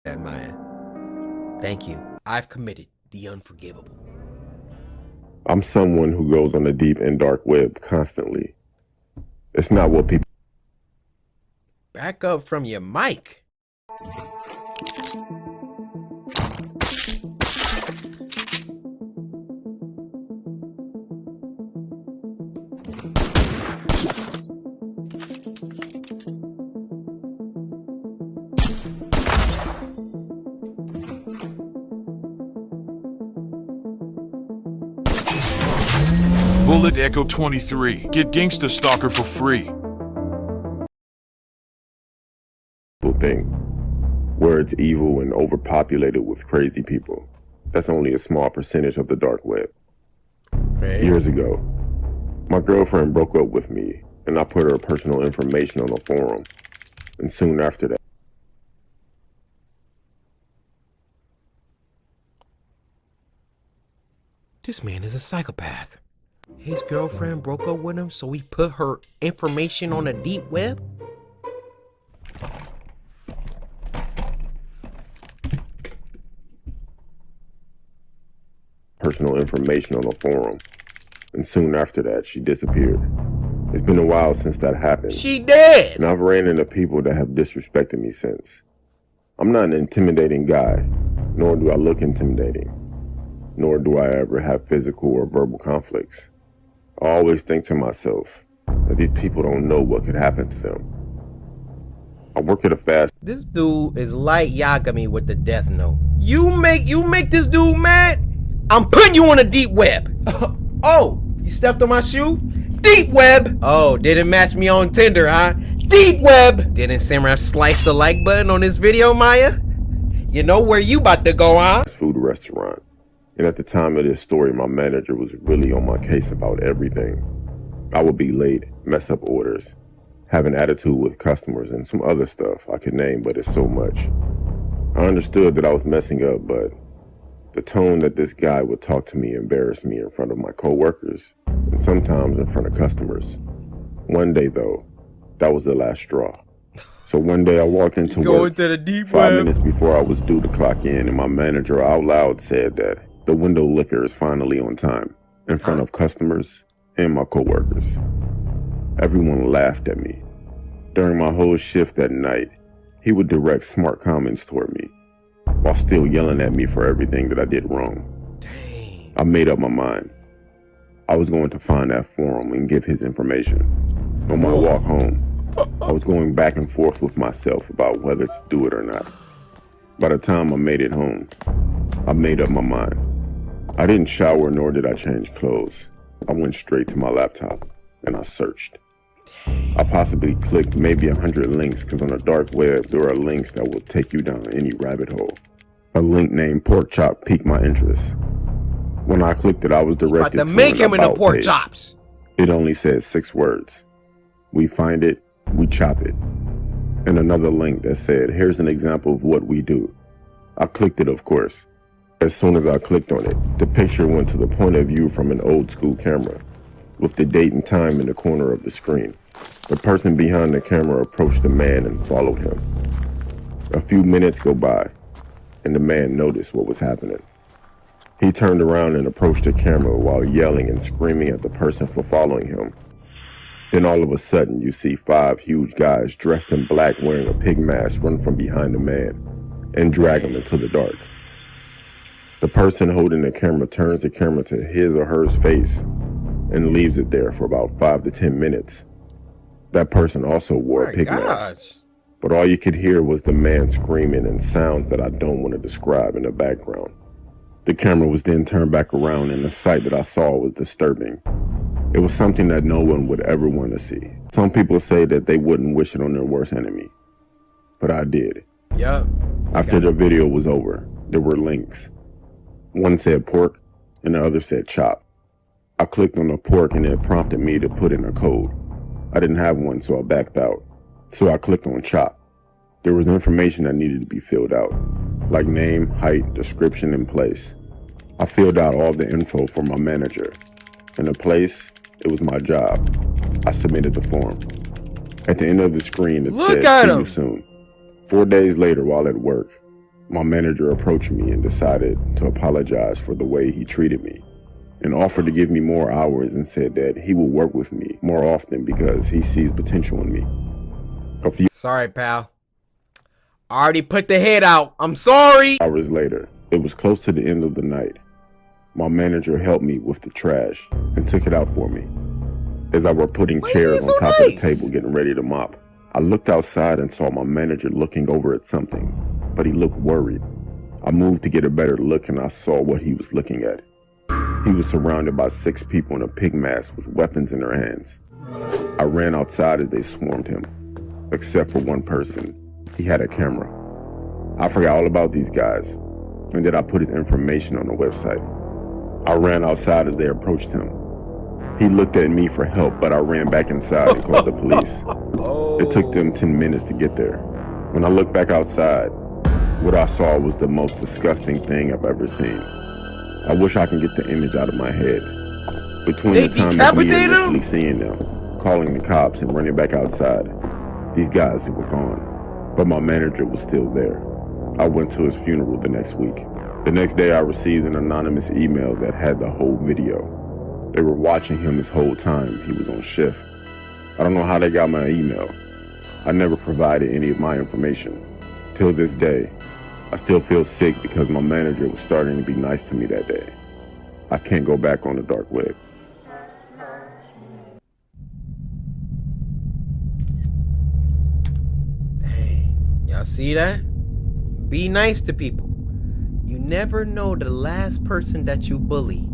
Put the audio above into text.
Maya. Thank you. I've committed the unforgivable. I'm someone who goes on the deep and dark web constantly. It's not what people... Back up from your mic. Bullet Echo 23. Get Gangsta Stalker for free. Thing where it's evil and overpopulated with crazy people. That's only a small percentage of the dark web. Okay. Years ago, my girlfriend broke up with me and I put her personal information on a forum. And soon after that, This man is a psychopath. His girlfriend broke up with him, so he put her information on the deep web? personal information on a forum. And soon after that, she disappeared. It's been a while since that happened. She dead! And I've ran into people that have disrespected me since. I'm not an intimidating guy, nor do I look intimidating, nor do I ever have physical or verbal conflicts. I always think to myself that these people don't know what could happen to them. I work at a fast... This dude is like Yagami with the death note. You make this dude mad? I'm putting you on a deep web. Oh, you stepped on my shoe? Deep web! Oh, didn't match me on Tinder, huh? Deep web! Didn't Samra slice the like button on this video, Maya? You know where you about to go, huh? food restaurant. And at the time of this story, my manager was really on my case about everything. I would be late, mess up orders, have an attitude with customers, and some other stuff I could name, but it's so much. I understood that I was messing up, but the tone that this guy would talk to me embarrassed me in front of my coworkers and sometimes in front of customers. One day, though, that was the last straw. So one day I walked into work to the deep 5 minutes before I was due to clock in, and my manager out loud said that the window liquor is finally on time in front of customers and my coworkers. Everyone laughed at me. During my whole shift that night, he would direct smart comments toward me while still yelling at me for everything that I did wrong. Dang. I made up my mind. I was going to find that forum and give his information. On my walk home, I was going back and forth with myself about whether to do it or not. By the time I made it home, I made up my mind. I didn't shower nor did I change clothes. I went straight to my laptop and I searched. I possibly clicked maybe 100 links because on the dark web, there are links that will take you down any rabbit hole. A link named Pork Chop piqued my interest. When I clicked it, I was directed to make him an into about pork page. chops. It only said 6 words. We find it, we chop it. And another link that said, here's an example of what we do. I clicked it, of course. As soon as I clicked on it, the picture went to the point of view from an old school camera, with the date and time in the corner of the screen. The person behind the camera approached the man and followed him. A few minutes go by, and the man noticed what was happening. He turned around and approached the camera while yelling and screaming at the person for following him. Then all of a sudden, you see 5 huge guys dressed in black wearing a pig mask run from behind the man and drag him into the dark. The person holding the camera turns the camera to his or her face and leaves it there for about 5 to 10 minutes. That person also wore a pig mask, but all you could hear was the man screaming and sounds that I don't want to describe in the background. The camera was then turned back around and the sight that I saw was disturbing. It was something that no one would ever want to see. Some people say that they wouldn't wish it on their worst enemy, but I did. Yup. After the video was over, there were links. One said pork and the other said chop. I clicked on the pork and it prompted me to put in a code. I didn't have one, so I backed out. So I clicked on chop. There was information that needed to be filled out, like name, height, description, and place. I filled out all the info for my manager. And the place, it was my job. I submitted the form. At the end of the screen, it said, "See you soon." 4 days later, while at work, My manager approached me and decided to apologize for the way he treated me, and offered to give me more hours and said that he will work with me more often because he sees potential in me. A few Sorry, pal. I already put the head out. I'm sorry. hours later, it was close to the end of the night. My manager helped me with the trash and took it out for me. As I were putting Why you chairs being on so top of the nice? table getting ready to mop, I looked outside and saw my manager looking over at something, but he looked worried. I moved to get a better look and I saw what he was looking at. He was surrounded by 6 people in a pig mask with weapons in their hands. I ran outside as they swarmed him, except for one person. He had a camera. I forgot all about these guys, and then I put his information on the website. I ran outside as they approached him. He looked at me for help, but I ran back inside and called the police. It took them 10 minutes to get there. When I looked back outside, what I saw was the most disgusting thing I've ever seen. I wish I can get the image out of my head. Between They the time of me decapitated him? initially seeing them, calling the cops, and running back outside, these guys were gone. But my manager was still there. I went to his funeral the next week. The next day I received an anonymous email that had the whole video. They were watching him this whole time he was on shift. I don't know how they got my email. I never provided any of my information. Till this day, I still feel sick because my manager was starting to be nice to me that day. I can't go back on the dark web. Dang. Y'all see that? Be nice to people. You never know the last person that you bully